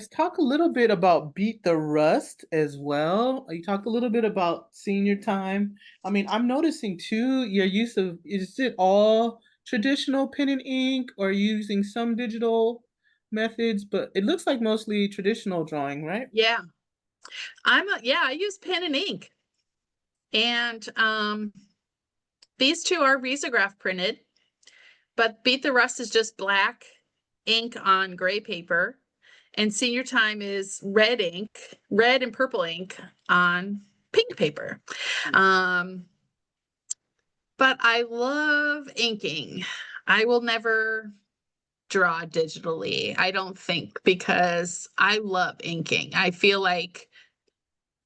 Let's talk a little bit about Beat the Rust as well. You talked a little bit about senior time. I mean, I'm noticing too your use of, is it all traditional pen and ink or are you using some digital methods? But it looks like mostly traditional drawing, right? Yeah, I use pen and ink. And these two are risograph printed, but Beat the Rust is just black ink on gray paper. And Senior Time is red ink, red and purple ink on pink paper. Um, but I love inking. I will never draw digitally, I don't think, because I love inking. I feel like,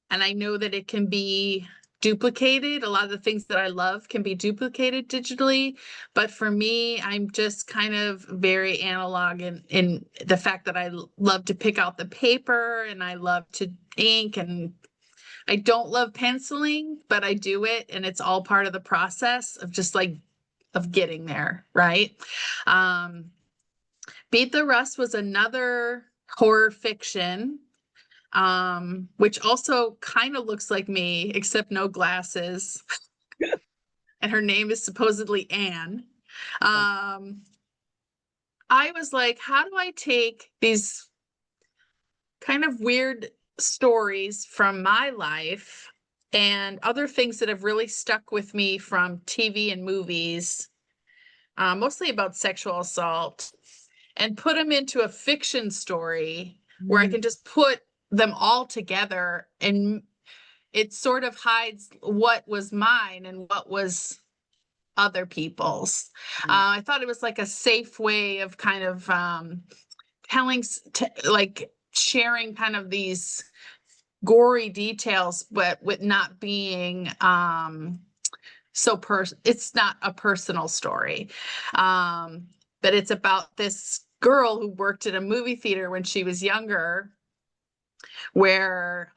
and I know that it can be duplicated. A lot of the things that I love can be duplicated digitally. But for me, I'm just kind of very analog in the fact that I love to pick out the paper and I love to ink, and I don't love penciling, but I do it. And it's all part of the process of just like of getting there, right? Um, Beat the Rust was another horror fiction, which also kind of looks like me, except no glasses. And her name is supposedly Anne. Um, I was like, how do I take these kind of weird stories from my life and other things that have really stuck with me from TV and movies, mostly about sexual assault, and put them into a fiction story where I Mm. can just put them all together, and it sort of hides what was mine and what was other people's. I thought it was like a safe way of kind of telling, like sharing kind of these gory details, but with not being it's not a personal story. Um, but it's about this girl who worked at a movie theater when she was younger, where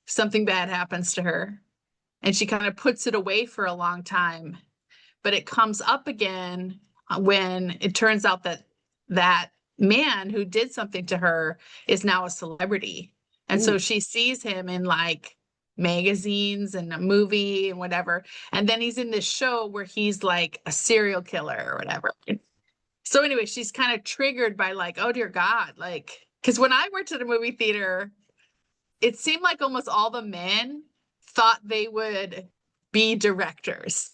something bad happens to her and she kind of puts it away for a long time, but it comes up again when it turns out that that man who did something to her is now a celebrity. And so Ooh. she sees him in like magazines and a movie and whatever. And then he's in this show where he's like a serial killer or whatever. So anyway, she's kind of triggered by like, oh dear God, like, because when I worked at a movie theater, it seemed like almost all the men thought they would be directors.